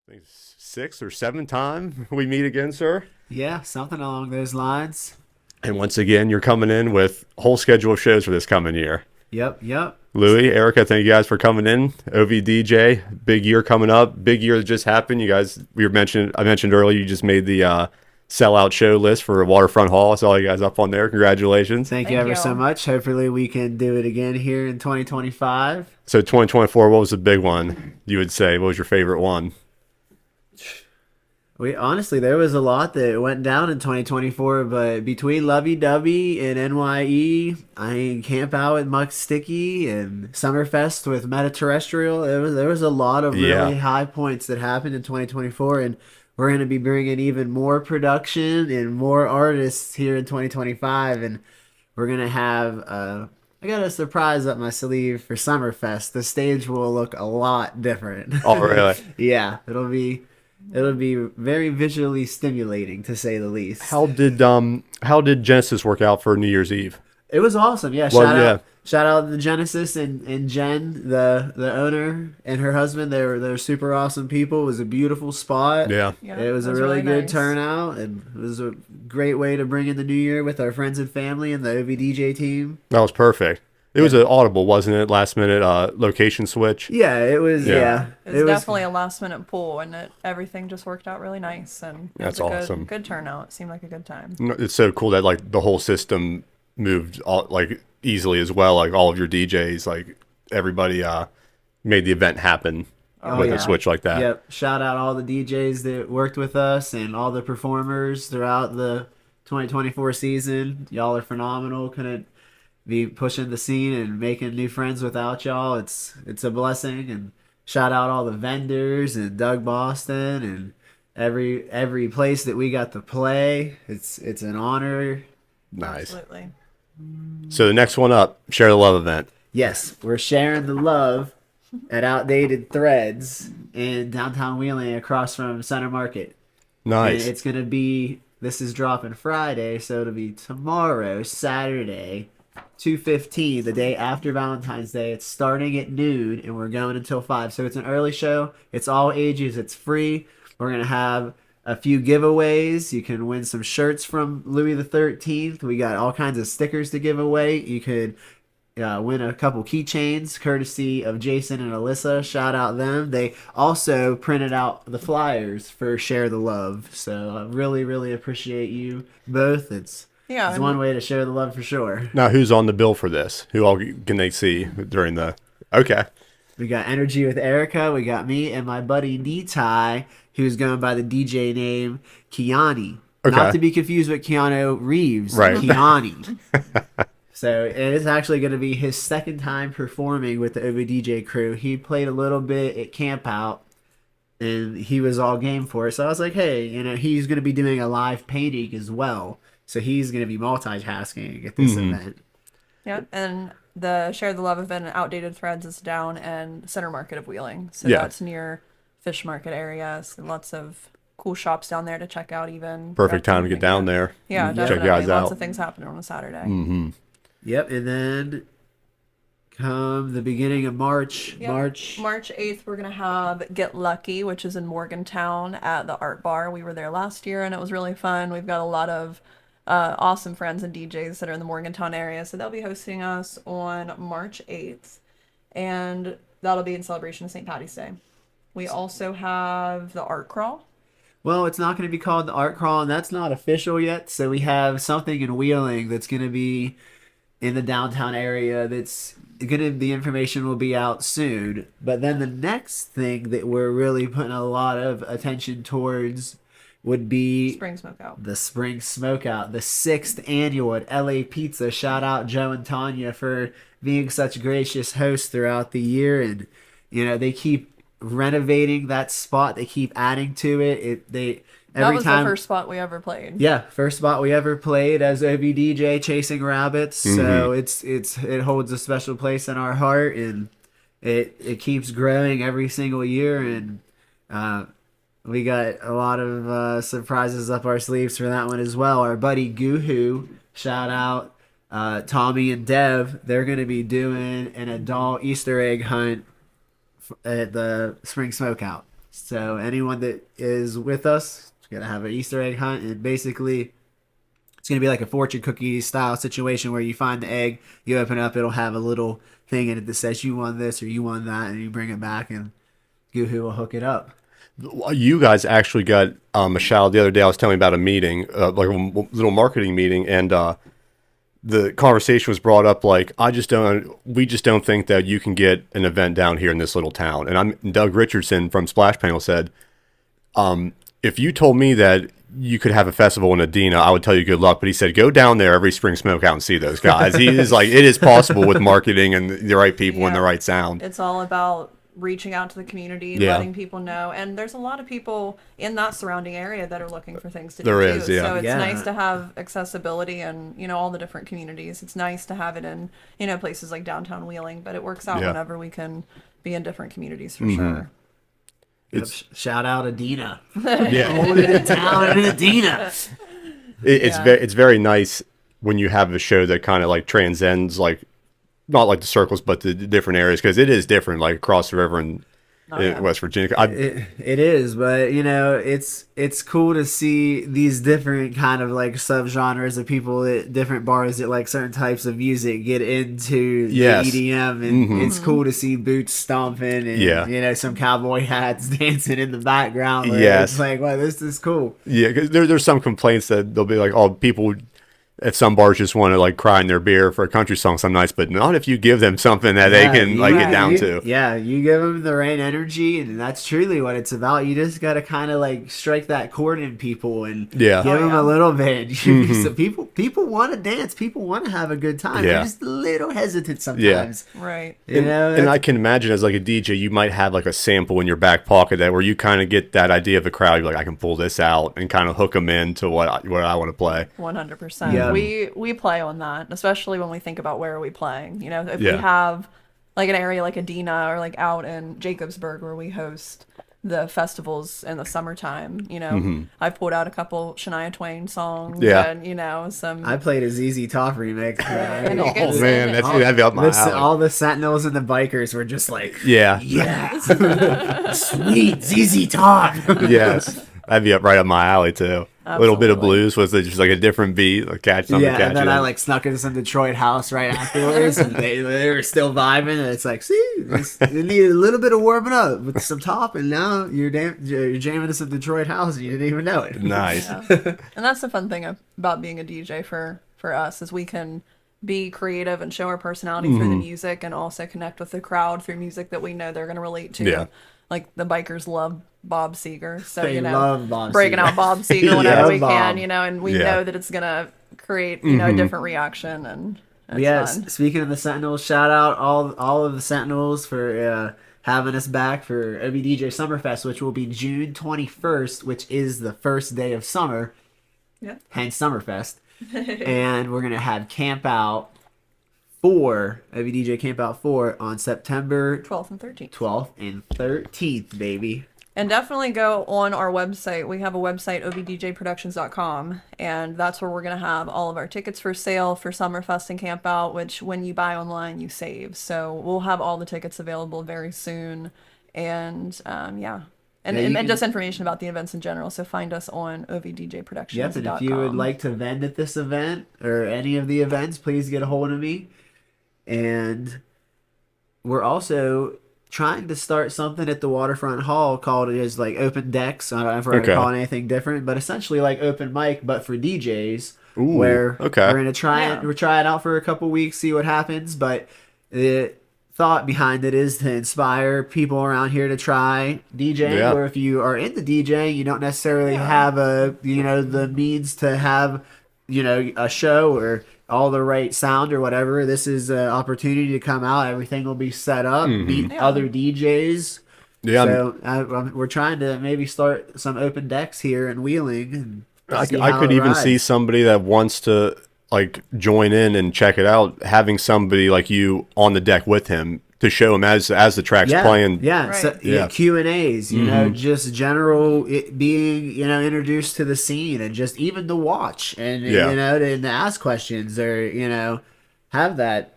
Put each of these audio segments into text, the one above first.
I think it's sixth or seventh time we meet again, sir. Yeah, something along those lines. And once again, you're coming in with a whole schedule of shows for this coming year. Yep. Louie, Erica, thank you guys for coming in. OVDJ, big year coming up. Big year that just happened. You guys, I mentioned earlier, you just made the sellout show list for Waterfront Hall. I saw you guys up on there. Congratulations. Thank you Thank ever so you. much. Hopefully we can do it again here in 2025. So 2024, what was the big one you would say? What was your favorite one? We honestly, there was a lot that went down in 2024, but between Lovey Dovey and NYE, Camp Out with Muck Sticky and Summerfest with Metaterrestrial, there was a lot of really Yeah. high points that happened in 2024, and we're going to be bringing even more production and more artists here in 2025, and we're going to have I got a surprise up my sleeve for Summerfest. The stage will look a lot different. Oh, really? Yeah, it'll be very visually stimulating to say the least. How did Genesis work out for New Year's Eve? It was awesome. Yeah, Well, yeah. shout out to Genesis and Jen, the owner, and her husband. They're super awesome people. It was a beautiful spot. Yeah. Yeah, It was a really good nice. turnout, and it was a great way to bring in the new year with our friends and family and the OVDJ team. That was perfect. It was an audible, wasn't it? Last minute location switch. Yeah, it was. Yeah. Yeah, It was definitely a last minute pull, and everything just worked out really nice. And it That's was a awesome. good turnout. It seemed like a good time. It's so cool that like the whole system moved like easily as well. Like all of your DJs, like everybody made the event happen with yeah. a switch like that. Yep. Shout out all the DJs that worked with us and all the performers throughout the 2024 season. Y'all are phenomenal. Couldn't be pushing the scene and making new friends without y'all. It's a blessing. And shout out all the vendors and Doug Boston and every place that we got to play. It's an honor. Nice. Absolutely. So the next one up, Share the Love event. Yes, we're sharing the love at Outdated Threads in downtown Wheeling across from Center Market. And Nice. it's going to be, this is dropping Friday, so it'll be tomorrow, Saturday, 2:15, the day after Valentine's Day. It's starting at noon, and we're going until 5. So it's an early show. It's all ages. It's free. We're going to have a few giveaways. You can win some shirts from Louie the XIII. We got all kinds of stickers to give away. You could win a couple keychains courtesy of Jason and Alyssa. Shout out them. They also printed out the flyers for Share the Love. So I really, really appreciate you both. Yeah, It's and one way to share the love for sure. Now who's on the bill for this? Who all can they see during the? Okay. We got Energy with Erica. We got me and my buddy Nitai, who's going by the DJ name Kiani. Okay. Not to be confused with Keanu Reeves. Right. Kiani. So it is actually going to be his second time performing with the OVDJ crew. He played a little bit at Camp Out, and he was all game for it. So I was like, hey, he's going to be doing a live painting as well. So he's going to be multitasking at this event. yeah, and the Share the Love event at Outdated Threads is down in Center Market of Wheeling. So Yeah. that's near Fish Market area. So lots of cool shops down there to check out even. Perfect time to get down there. Yeah, Check definitely. you guys Lots out. of things happening on a Saturday. Yep, and then come the beginning of March. Yep. March. March 8th, we're going to have Get Lucky, which is in Morgantown at the Art Bar. We were there last year, and it was really fun. We've got a lot of awesome friends and DJs that are in the Morgantown area, so they'll be hosting us on March 8th, and that'll be in celebration of St. Patty's Day. We also have the Art Crawl. Well, it's not going to be called the Art Crawl, and that's not official yet. So we have something in Wheeling that's going to be in the downtown area. The information will be out soon. But then the next thing that we're really putting a lot of attention towards would be Spring Smokeout. the Spring Smokeout, the 6th annual at LA Pizza. Shout out Joe and Tanya for being such gracious hosts throughout the year, and they keep renovating that spot. They keep adding to it. That Every was time. the first spot we ever played. Yeah, first spot we ever played as OVDJ Chasing Rabbits. So it holds a special place in our heart, and it keeps growing every single year, and we got a lot of surprises up our sleeves for that one as well. Our buddy Goohoo, shout out Tommy and Dev. They're going to be doing an adult Easter egg hunt at the Spring Smokeout. So anyone that is with us is gonna have an Easter egg hunt, and basically it's gonna be like a fortune cookie style situation where you find the egg, you open it up, it'll have a little thing in it that says you won this or you won that, and you bring it back, and Goohoo will hook it up. You guys actually got a shout out the other day. I was telling you about a meeting, like a little marketing meeting, and the conversation was brought up like, we just don't think that you can get an event down here in this little town. And Doug Richardson from Splash Panel said, if you told me that you could have a festival in Adena, I would tell you good luck. But he said, go down there every spring smoke out and see those guys. He is like, it is possible with marketing and the right people and the right sound. It's all about reaching out to the community, letting people know. And there's a lot of people in that surrounding area that are looking for things to do There too. is, yeah. So it's Yeah. nice to have accessibility and, all the different communities. It's nice to have it in, places like downtown Wheeling, but it works out Yeah. whenever we can be in different communities for sure. It's Shout out Adena. yeah. Hold it in town in Adena. It's very nice when you have a show that kind of like transcends like not like the circles but the different areas, because it is different like across the river in West Virginia. It is, but it's cool to see these different kind of like subgenres of people at different bars that like certain types of music get into the Yes. EDM, and it's cool to see boots stomping and some cowboy hats dancing in the background. Yes. It's like, wow, this is cool. Yeah, because there's some complaints that they'll be like, oh, people at some bars just want to like cry in their beer for a country song some nights, but not if you give them something that they can like get down to. Yeah, you give them the right energy, and that's truly what it's about. You just got to kind of like strike that chord in people and Yeah. give them a little bit. Mm-hmm. So people want to dance, people want to have a good time. Yeah. They're just a little hesitant sometimes. Right. And I can imagine as like a DJ, you might have like a sample in your back pocket that where you kind of get that idea of the crowd. You're like, I can pull this out and kind of hook them into what I want to play. 100%. Yeah. We play on that, especially when we think about where are we playing. If Yeah. we have like an area like Adena or like out in Jacobsburg where we host the festivals in the summertime, I've pulled out a couple Shania Twain songs Yeah. and, some. I played a ZZ Top remix. And you Oh can man, sing that'd be up my alley. All the Sentinels and the bikers were just like, Yeah. sweet ZZ Top. Yes. That'd be right up my alley too. A little bit of Absolutely. blues was just like a different beat, like catch something. Yeah, catch and then it. I like snuck into some Detroit house right afterwards, and they were still vibing. And it's like, see, you need a little bit of warming up with some top, and now you're jamming to some Detroit house, and you didn't even know it. Nice. And that's the fun thing about being a DJ for us is we can be creative and show our personality through the music, and also connect with the crowd through music that we know they're going to relate to. Yeah. Like the bikers love Bob Seger, so They love Bob breaking Seger. out Bob Seger whenever Yeah. we Bob. can, and we Yeah. know that it's gonna create a different reaction, and it's Yes. fun. Speaking of the Sentinels, shout out all of the Sentinels for having us back for OVDJ Summerfest, which will be June 21st, which is the first day of summer. Yeah. Hence Summerfest. And we're gonna have Camp Out 4, OVDJ Camp Out 4 on September 12th and 13th. 12th and 13th, baby. And definitely go on our website. We have a website, ovdjproductions.com, and that's where we're going to have all of our tickets for sale for Summerfest and Camp Out, which when you buy online, you save. So we'll have all the tickets available very soon. And yeah. And, Yeah, you and can- just information about the events in general. So find us on ovdjproductions.com. Yep, and if you would like to vend at this event or any of the events, please get a hold of me. And we're also trying to start something at the Waterfront Hall called like open decks. I don't know if we're Okay. gonna call it anything different, but essentially like open mic, but for DJs. Ooh, where okay. we're gonna try it. Yeah. We're trying it out for a couple weeks, see what happens. But the thought behind it is to inspire people around here to try DJing. Yeah. Or if you are into DJing, you don't necessarily have the means to have a show or all the right sound or whatever. This is an opportunity to come out. Everything will be set up, meet Yeah. other DJs. Yeah, So we're trying to maybe start some open decks here in Wheeling. And I see I how could it even rides. see somebody that wants to like join in and check it out, having somebody like you on the deck with him to show him as the track's playing. Yeah, Right. so, Yeah. Q&As, just general being, introduced to the scene and just even to watch and, Yeah. to ask questions or, have that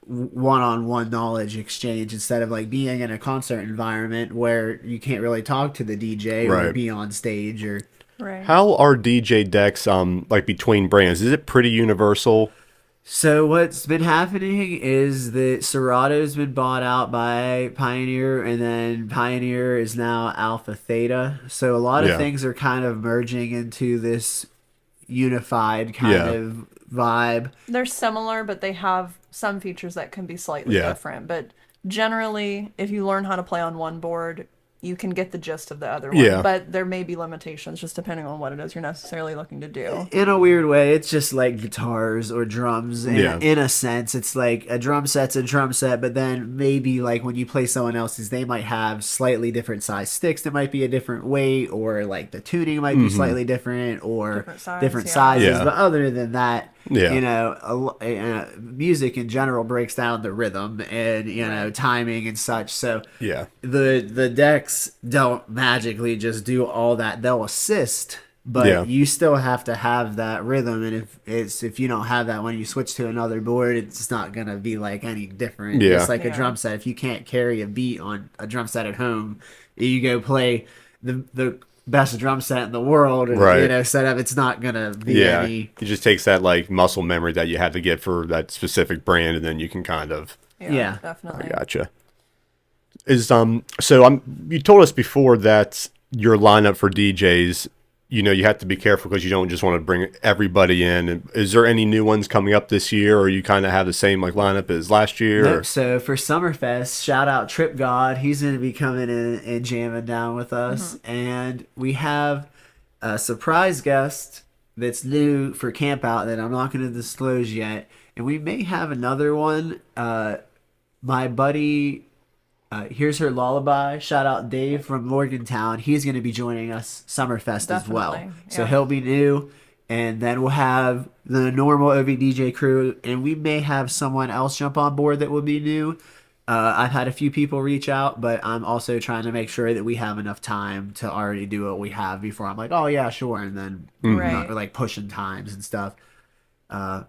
one-on-one knowledge exchange instead of like being in a concert environment where you can't really talk to the DJ or Right. be on stage or. Right. How are DJ decks like between brands? Is it pretty universal? So what's been happening is that Serato's been bought out by Pioneer, and then Pioneer is now Alpha Theta. So a lot of Yeah. things are kind of merging into this unified kind Yeah. of vibe. They're similar, but they have some features that can be slightly Yeah. different. But generally, if you learn how to play on one board, you can get the gist of the other one. Yeah. But there may be limitations just depending on what it is you're necessarily looking to do. In a weird way, it's just like guitars or drums. Yeah. In a sense, it's like a drum set's a drum set, but then maybe like when you play someone else's, they might have slightly different size sticks that might be a different weight, or like the tuning might be slightly different, or different Yeah. sizes. Yeah. But other than that, Yeah. you know, music in general breaks down the rhythm and, you know, timing and such. So Yeah. the decks don't magically just do all that. They'll assist, but Yeah. you still have to have that rhythm. And if you don't have that when you switch to another board, it's not gonna be like any different. Yeah. It's like a Yeah. drum set. If you can't carry a beat on a drum set at home, you go play the best drum set in the world, and, Right. you know, set up. It's not gonna be Yeah. any. It just takes that like muscle memory that you had to get for that specific brand, and then you can kind of. Yeah. Definitely. Gotcha. So you told us before that your lineup for DJs, you know, you have to be careful because you don't just want to bring everybody in. And is there any new ones coming up this year, or you kind of have the same like lineup as last year? Nope. So for Summerfest, shout out Trip God. He's going to be coming in and jamming down with us. And we have a surprise guest that's new for Camp Out that I'm not going to disclose yet. And we may have another one. My buddy, Here's Her Lullaby. Shout out Dave from Morgantown. He's going to be joining us Summerfest as well. Definitely, So yeah. he'll be new. And then we'll have the normal OVDJ crew. And we may have someone else jump on board that will be new. I've had a few people reach out, but I'm also trying to make sure that we have enough time to already do what we have before I'm like, oh, yeah, sure. And then Right. not like pushing times and stuff. But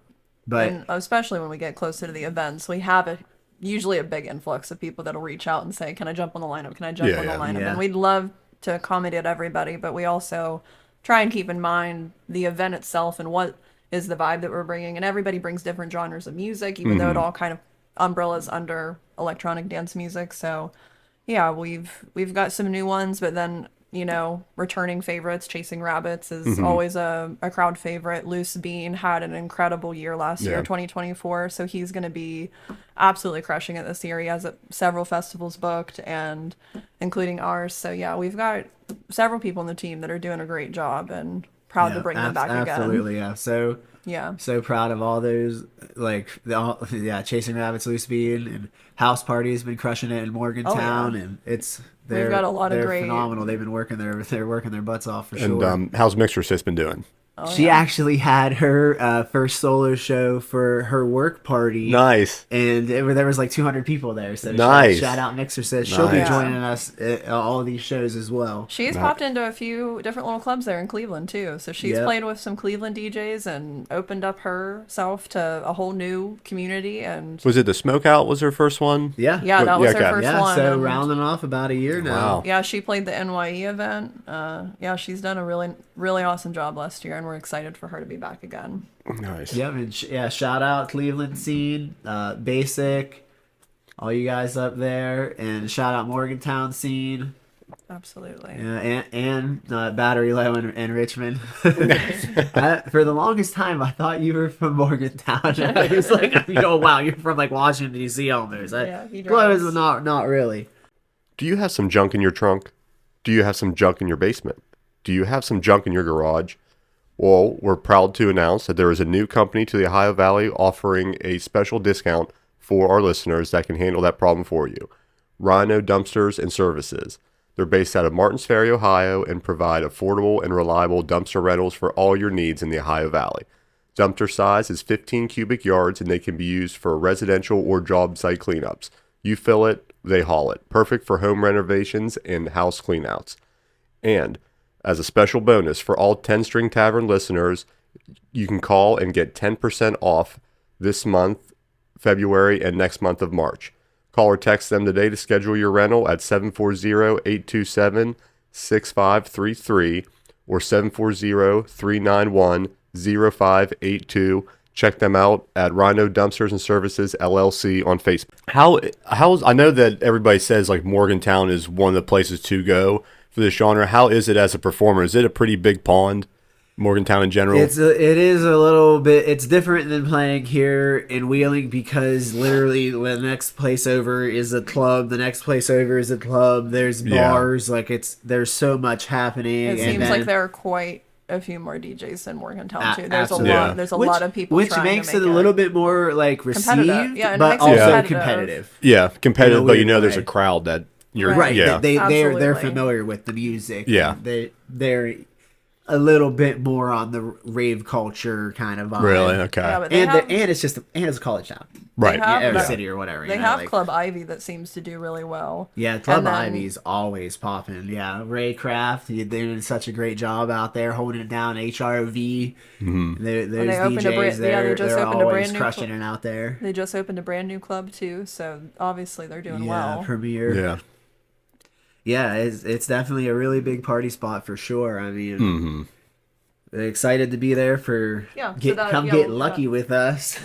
And especially when we get closer to the events, we have usually a big influx of people that'll reach out and say, can I jump on the lineup? Can I jump Yeah, on the yeah. lineup? Yeah. And we'd love to accommodate everybody, but we also try and keep in mind the event itself and what is the vibe that we're bringing. And everybody brings different genres of music, even though it all kind of umbrellas under electronic dance music. So yeah, we've got some new ones, but then, you know, returning favorites. Chasing Rabbits is always a crowd favorite. Loose Bean had an incredible year last year, Yeah. 2024. So he's going to be absolutely crushing it this year. He has several festivals booked, and including ours. So yeah, we've got several people in the team that are doing a great job, and proud to bring them back again. absolutely, yeah. So Yeah. so proud of all those, like Chasing Rabbits, Loose Bean, and House Party has been crushing it in Morgantown, and they're got a lot of they're great- phenomenal. They've been working they're working their butts off for And sure. how's Mixer Sis been doing? She actually had her first solo show for her work party. Nice. And there was like 200 people there. So Nice. shout out Mixer says she'll be Nice. joining us at all these shows as well. She's popped into a few different little clubs there in Cleveland too. So she's Yep. played with some Cleveland DJs and opened up herself to a whole new community. And Was it the Smokeout? Was her first one? Yeah. yeah, that was Yeah, her okay. first Yeah, one. so and rounding off about a year now. Wow. yeah, she played the NYE event. Yeah, she's done a really, really awesome job last year, and we're excited for her to be back again. Nice. Yep, and shout out Cleveland scene, Basic, all you guys up there, and shout out Morgantown scene, Absolutely. and Battery Low and Richmond. For the longest time, I thought you were from Morgantown. I was like, oh wow, you're from like Washington D.C. almost. Yeah, he Close, drives. but not really. Do you have some junk in your trunk? Do you have some junk in your basement? Do you have some junk in your garage? Well, we're proud to announce that there is a new company to the Ohio Valley offering a special discount for our listeners that can handle that problem for you. Rhino Dumpsters and Services. They're based out of Martins Ferry, Ohio, and provide affordable and reliable dumpster rentals for all your needs in the Ohio Valley. Dumpster size is 15 cubic yards, and they can be used for residential or job site cleanups. You fill it, they haul it. Perfect for home renovations and house cleanouts. And as a special bonus for all 10 String Tavern listeners, you can call and get 10% off this month February, and next month of March. Call or text them today to schedule your rental at 740-827-6533 or 740-391-0582. Check them out at Rhino Dumpsters and Services LLC on Facebook. How's I know that everybody says like Morgantown is one of the places to go for this genre. How is it as a performer? Is it a pretty big pond, Morgantown in general? It is a little bit. It's different than playing here in Wheeling because literally the next place over is a club. The next place over is a club. There's bars. Like there's so much happening. It seems like there are quite a few more DJs in Morgantown too. There's absolutely. a lot. There's a lot of people, which trying makes to make it a little bit more like received, and but makes it also competitive. competitive. Yeah, competitive, but weird there's way. a crowd that you're Right. yeah. They're Absolutely. familiar with the music. Yeah. They're a little bit more on the rave culture kind of vibe. Really? Okay. Yeah, but It's a college town. Right. have Every the- city or whatever. They you know, have like- Club Ivy that seems to do really well. Yeah, Club And then- Ivy's always popping. Yeah, Ray Craft, they're doing such a great job out there holding it down. HRV, there's they opened a DJs brand- there. yeah, they just they're opened a always brand new crushing it out there. They just opened a brand new club too, so obviously they're doing well. Premiere. Yeah. Yeah, it's definitely a really big party spot for sure. I mean, excited to be there for Yeah, so get we'll get do lucky that. with us.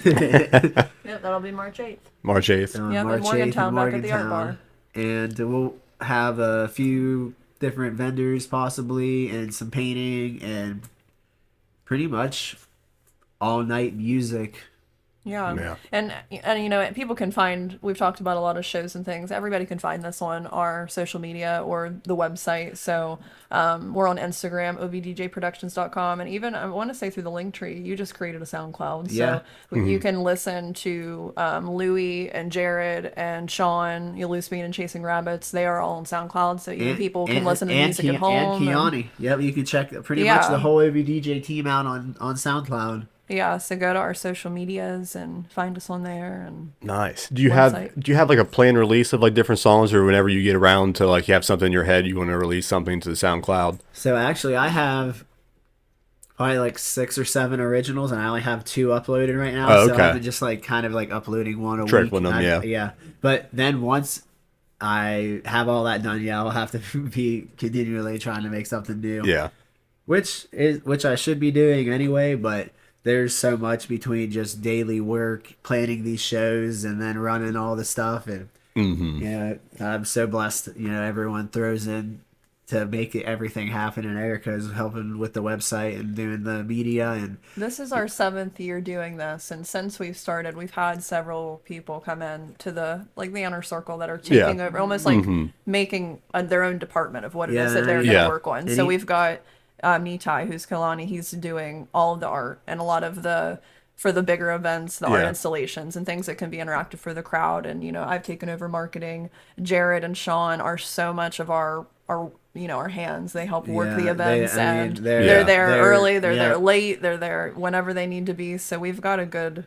Yeah, that'll be March 8th. March 8th. On Yep, in March 8th Morgantown, back at the Art Bar. And we'll have a few different vendors possibly and some painting and pretty much all night music. Yeah. And people can find, we've talked about a lot of shows and things. Everybody can find this on our social media or the website. So we're on Instagram, ovdjproductions.com. And even, I want to say through the link tree, you just created a SoundCloud. So Yeah. you can listen to Louie and Jared and Sean, Loose Bean and Chasing Rabbits. They are all on SoundCloud. So even people can listen to music at home. And Keani. Yep, you can check pretty much the whole OVDJ team out on SoundCloud. Yeah, so go to our social medias and find us on there. And Nice. Do you website. have like a planned release of like different songs, or whenever you get around to like you have something in your head you want to release something to the SoundCloud? So actually, I have probably like 6 or 7 originals, and I only have 2 uploaded right now. Oh, So okay. I'm just like kind of like uploading one a Trickling week. them, Yeah. But then once I have all that done, I'll have to be continually trying to make something new. Yeah. Which I should be doing anyway, but there's so much between just daily work, planning these shows, and then running all the stuff. And I'm so blessed. Everyone throws in to make everything happen, and Erica's helping with the website and doing the media. And this is our 7th year doing this, and since we've started, we've had several people come in to the inner circle that are taking over, almost like making their own department of what it is that they're going to work on. So we've got Nitai, who's Kalani. He's doing all of the art and a lot of for the bigger events, the art installations and things that can be interactive for the crowd. And I've taken over marketing. Jared and Sean are so much of our hands. They help work the events, they're there early, they're there late, they're there whenever they need to be. So we've got a good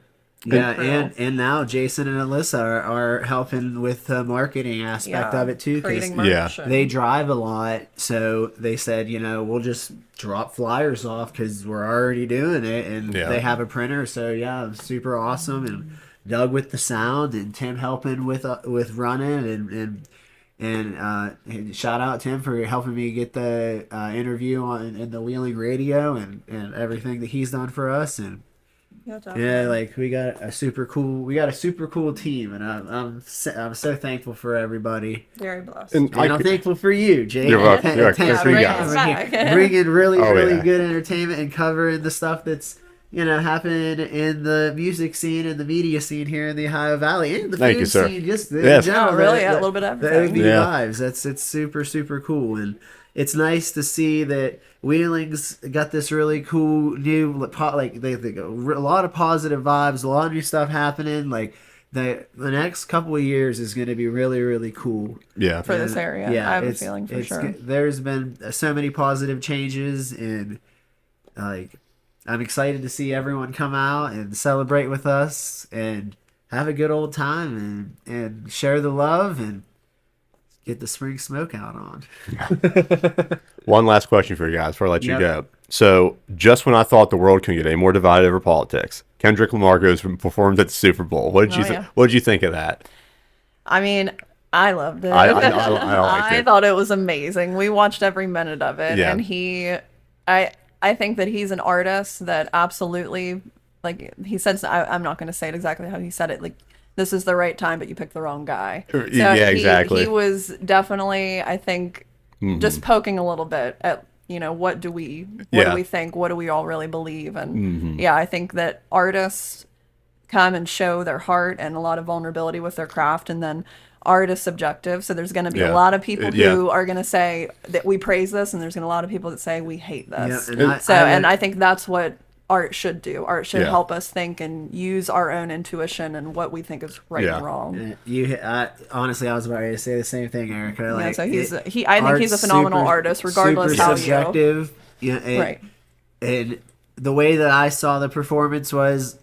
crew. and now Jason and Alyssa are helping with the marketing aspect of it too, because creating merch and- they drive a lot. So they said, we'll just drop flyers off because we're already doing it, and they have a printer. So super awesome. And Doug with the sound, and Tim helping with running, and shout out Tim for helping me get the interview in the Wheeling radio and everything that he's done for us. And we got a super cool team, and I'm so thankful for everybody. Very blessed. And I'm thankful for you, Jake. You're welcome. You're welcome. Thanks for bring coming us back. here, bringing really yeah. good entertainment and covering the stuff that's happening in the music scene and the media scene here in the Ohio Valley, and the Thank food you, sir. scene. Just Yes. in general, Oh, really? A little bit of the everything. OV Yeah. vibes. It's super cool, and it's nice to see that Wheeling's got this really cool new they a lot of positive vibes, a lot of new stuff happening. Like the next couple of years is going to be really cool. Yeah. For this area. I have a feeling for sure. There's been so many positive changes, and I'm excited to see everyone come out and celebrate with us and have a good old time and share the love and get the spring smoke out on. One last question for you guys before I let you Yep. go. So just when I thought the world couldn't get any more divided over politics, Kendrick Lamar goes and performs at the Super Bowl. What did yeah. What did you think of that? I mean, I loved it. I liked I it. thought it was amazing. We watched every minute of it, Yeah. and I think that he's an artist that absolutely, like he said, I'm not going to say it exactly how he said it, like this is the right time, but you picked the wrong guy. So Yeah, exactly. He was definitely, I think, just poking a little bit at, what do we think? What do we all really believe? And yeah, I think that artists come and show their heart and a lot of vulnerability with their craft, and then art is subjective. So there's going to be a lot of people who are going to say that we praise this, and there's going to be a lot of people that say we hate this. Yeah, and I think that's what art should do. Art should Yeah. help us think and use our own intuition and what we think is right and wrong. Honestly, I was about ready to say the same thing, Erica. Yeah, Like, so I think he's a phenomenal artist, regardless super how subjective. Right. And the way that I saw the performance was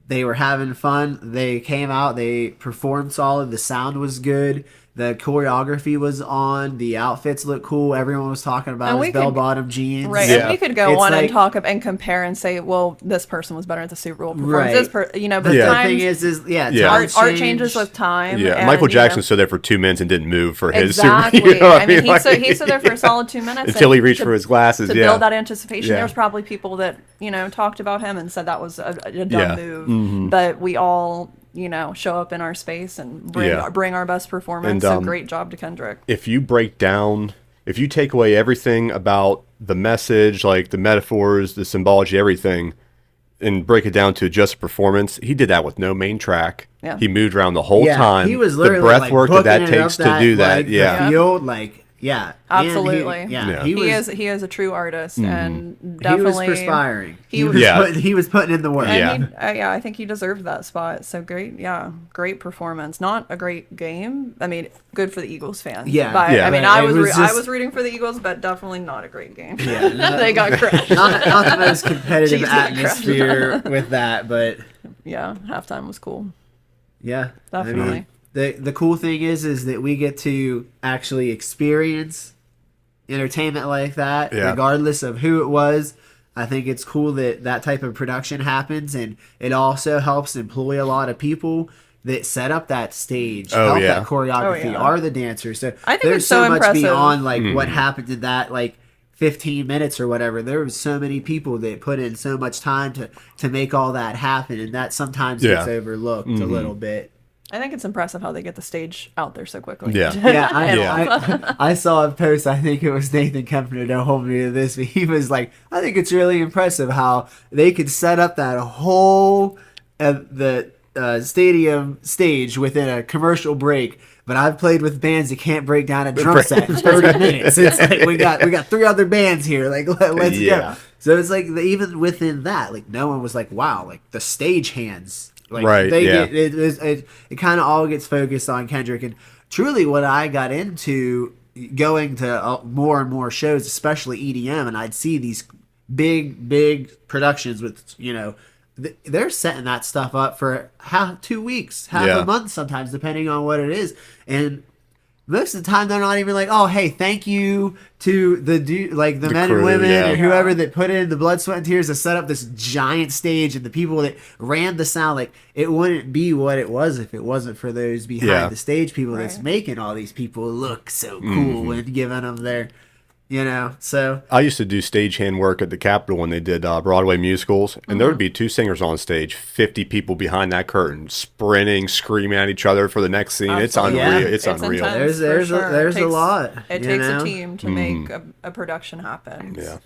they were having fun. They came out, they performed solid. The sound was good. The choreography was on. The outfits looked cool. Everyone was talking about his bell-bottom jeans. Right, Yeah. and we could go It's on and like- talk and compare and say, well, this person was better at the Super Bowl performance. Right. But But the the times, thing is Yeah. times art change. changes with time. Yeah, and, Michael Jackson stood there for 2 minutes and didn't move for his Exactly. Super. You know what I mean, Like, he stood there for a solid 2 minutes until and he reached for his glasses. to Yeah, build that anticipation. Yeah. There was probably people that talked about him and said that was a dumb Yeah. move, but we all show up in our space and bring our best performance. And, So great job to Kendrick. if you take away everything about the message, like the metaphors, the symbology, everything, and break it down to just a performance, he did that with no main track. Yeah. He moved around the whole time. He was the literally breath like, work that booking it takes up to do that. like, the Yeah. field, like, yeah, And Absolutely. Yeah. he is a true artist, and was definitely perspiring. he was- Yeah. He was putting in the work. And Yeah. I think he deserved that spot. So great, great performance. Not a great game. I mean, good for the Eagles fans. Yeah. But, Yeah. I mean, But I it was was I just- was rooting for the Eagles, but definitely not a great game. Yeah, They got crushed. not the most competitive Cheesy and atmosphere with that, but Yeah, halftime was cool. yeah, Definitely. I mean, the cool thing is that we get to actually experience entertainment like that, Yeah. regardless of who it was. I think it's cool that that type of production happens, and it also helps employ a lot of people that set up that stage, Oh, help yeah. that choreography, Oh, yeah. are the dancers. So I think there's it's so much impressive. beyond like what Mm-hmm. happened in that 15 minutes or whatever. There was so many people that put in so much time to make all that happen, and that sometimes Yeah. gets overlooked a little bit. I think it's impressive how they get the stage out there so quickly. Yeah. Yeah, And I saw a post. I think it was Nathan Kempner. Don't hold me to this, but he was like, "I think it's really impressive how they could set up that whole the stadium stage within a commercial break." But I've played with bands that can't break down a drum set in 30 minutes. It's like we got 3 other bands here. Like let's Yeah. go. So it's like even within that, like no one was like, "Wow!" Like the stage hands. Like, Right, They yeah. it kind of all gets focused on Kendrick, and truly, what I got into going to more and more shows, especially EDM, and I'd see these big productions with they're setting that stuff up for 2 weeks, half Yeah. a month, sometimes depending on what it is, and most of the time they're not even like, "Oh, hey, thank you to the men crew, and women yeah. or whoever that put in the blood, sweat, and tears to set up this giant stage, and the people that ran the sound." Like, it wouldn't be what it was if it wasn't for those behind Yeah. the stage people that's Right. making all these people look so cool and giving them their, so I used to do stagehand work at the Capitol when they did Broadway musicals, and there would be 2 singers on stage, 50 people behind that curtain, sprinting, screaming at each other for the next scene. It's Absolutely. unreal. Yeah. It's unreal. intense, There's for sure. there's It a takes- lot. It you takes know? a team to make a production happen. Yeah.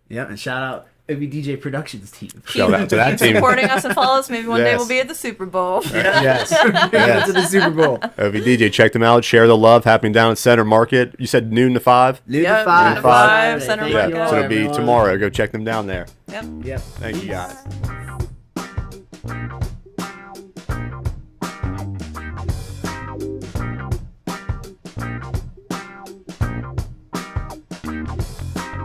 Yeah, and shout out OVDJ Productions team. Shout out to that Keep team. supporting us and follow us. Maybe one day Yes. we'll be at the Super Bowl. Yes, to the Super Bowl. OVDJ, check them out. Share the love happening down at Center Market. You said noon to 5? Noon Yep, to 5. noon to 5, Center Thank Yeah, you Market. all, so it'll be everyone. tomorrow. Go check them down there. Yep. Yep. Thank you, guys.